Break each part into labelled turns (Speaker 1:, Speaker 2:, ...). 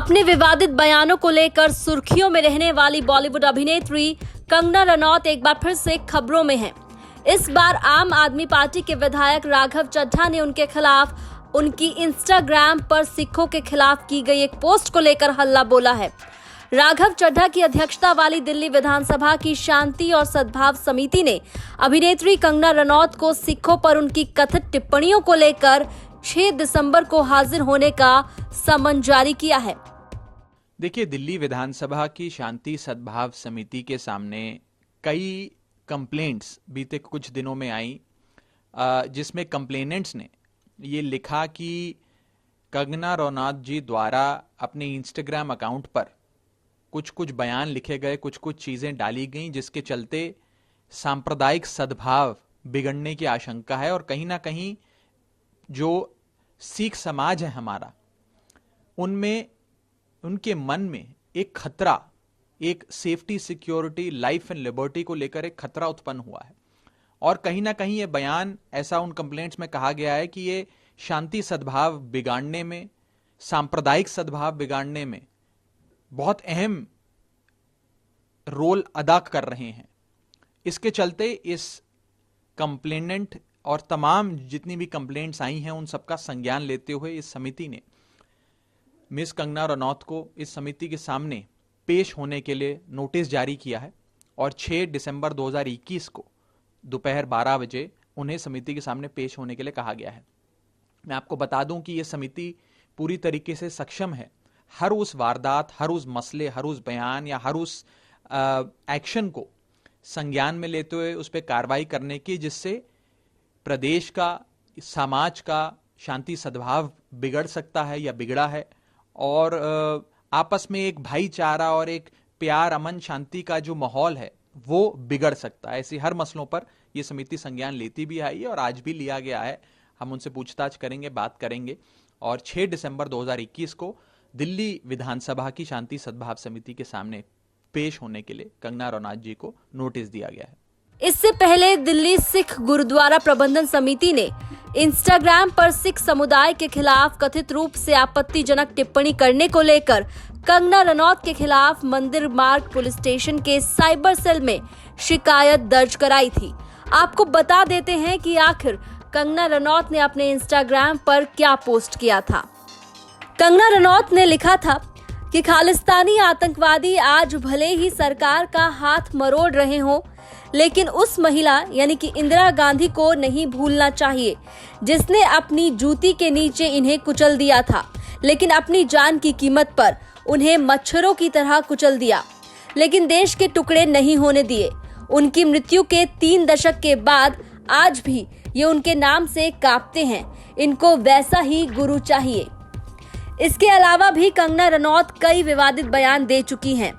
Speaker 1: अपने विवादित बयानों को लेकर सुर्खियों में रहने वाली बॉलीवुड अभिनेत्री कंगना रनौत एक बार फिर से खबरों में हैं। इस बार आम आदमी पार्टी के विधायक राघव चड्ढा ने उनके खिलाफ उनकी इंस्टाग्राम पर सिखों के खिलाफ की गई एक पोस्ट को लेकर हल्ला बोला है। राघव चड्ढा की अध्यक्षता वाली दिल्ली विधानसभा की शांति और सद्भाव समिति ने अभिनेत्री कंगना रनौत को सिखों पर उनकी कथित टिप्पणियों को लेकर 6 दिसंबर को हाजिर होने का समन जारी किया है।
Speaker 2: देखिए, दिल्ली विधानसभा की शांति सद्भाव समिति के सामने कई कंप्लेंट्स बीते कुछ दिनों में आई, जिसमें कंप्लेनेंट्स ने ये लिखा कि कंगना रनौत जी द्वारा अपने इंस्टाग्राम अकाउंट पर कुछ बयान लिखे गए, कुछ चीज़ें डाली गईं, जिसके चलते सांप्रदायिक सद्भाव बिगड़ने की आशंका है और कहीं ना कहीं जो सिख समाज है हमारा, उनमें उनके मन में एक खतरा, एक safety, security, life and liberty को लेकर एक खतरा उत्पन्न हुआ है। और कहीं ना कहीं ये बयान, ऐसा उन कंप्लेंट्स में कहा गया है कि ये शांति सद्भाव बिगाड़ने में, सांप्रदायिक सद्भाव बिगाड़ने में बहुत अहम रोल अदा कर रहे हैं। इसके चलते इस कंप्लेनेंट और तमाम जितनी भी कंप्लेंट्स आई हैं उन सबका संज्ञान लेते हुए इस समिति ने मिस कंगना रनौत को इस समिति के सामने पेश होने के लिए नोटिस जारी किया है और 6 दिसंबर 2021 को दोपहर 12 बजे उन्हें समिति के सामने पेश होने के लिए कहा गया है। मैं आपको बता दूं कि यह समिति पूरी तरीके से सक्षम है हर उस वारदात, हर उस मसले, हर उस बयान या हर उस एक्शन को संज्ञान में लेते हुए उस पर कार्रवाई करने की, जिससे प्रदेश का, समाज का शांति सद्भाव बिगड़ सकता है या बिगड़ा है और आपस में एक भाईचारा और एक प्यार, अमन, शांति का जो माहौल है वो बिगड़ सकता है। ऐसे हर मसलों पर यह समिति संज्ञान लेती भी आई है और आज भी लिया गया है। हम उनसे पूछताछ करेंगे, बात करेंगे और 6 दिसंबर 2021 को दिल्ली विधानसभा की शांति सद्भाव समिति के सामने पेश होने के लिए कंगना रनौत जी को नोटिस दिया गया है।
Speaker 1: इससे पहले दिल्ली सिख गुरुद्वारा प्रबंधन समिति ने इंस्टाग्राम पर सिख समुदाय के खिलाफ कथित रूप से आपत्तिजनक टिप्पणी करने को लेकर कंगना रनौत के खिलाफ मंदिर मार्ग पुलिस स्टेशन के साइबर सेल में शिकायत दर्ज कराई थी। आपको बता देते हैं कि आखिर कंगना रनौत ने अपने इंस्टाग्राम पर क्या पोस्ट किया था। कंगना रनौत ने लिखा था कि खालिस्तानी आतंकवादी आज भले ही सरकार का हाथ मरोड़ रहे हों, लेकिन उस महिला यानी कि इंदिरा गांधी को नहीं भूलना चाहिए, जिसने अपनी जूती के नीचे इन्हें कुचल दिया था, लेकिन अपनी जान की कीमत पर उन्हें मच्छरों की तरह कुचल दिया, लेकिन देश के टुकड़े नहीं होने दिए। उनकी मृत्यु के 3 दशक के बाद आज भी ये उनके नाम से कांपते हैं। इनको वैसा ही गुरु चाहिए। इसके अलावा भी कंगना रनौत कई विवादित बयान दे चुकी हैं।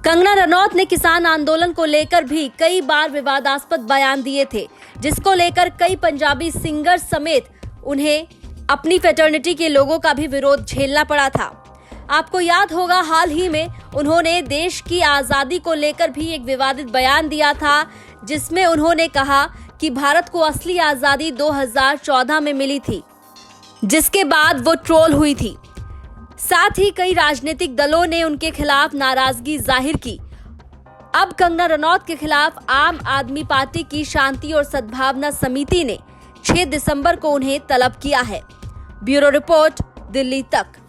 Speaker 1: कंगना रनौत ने किसान आंदोलन को लेकर भी कई बार विवादास्पद बयान दिए थे, जिसको लेकर कई पंजाबी सिंगर समेत उन्हें अपनी फ्रेटर्निटी के लोगों का भी विरोध झेलना पड़ा था। आपको याद होगा, हाल ही में उन्होंने देश की आजादी को लेकर भी एक विवादित बयान दिया था, जिसमें उन्होंने कहा कि भारत को असली आजादी 2014 में मिली थी, जिसके बाद वो ट्रोल हुई थी। साथ ही कई राजनीतिक दलों ने उनके खिलाफ नाराजगी जाहिर की। अब कंगना रनौत के खिलाफ आम आदमी पार्टी की शांति और सद्भावना समिति ने 6 दिसंबर को उन्हें तलब किया है। ब्यूरो रिपोर्ट, दिल्ली तक।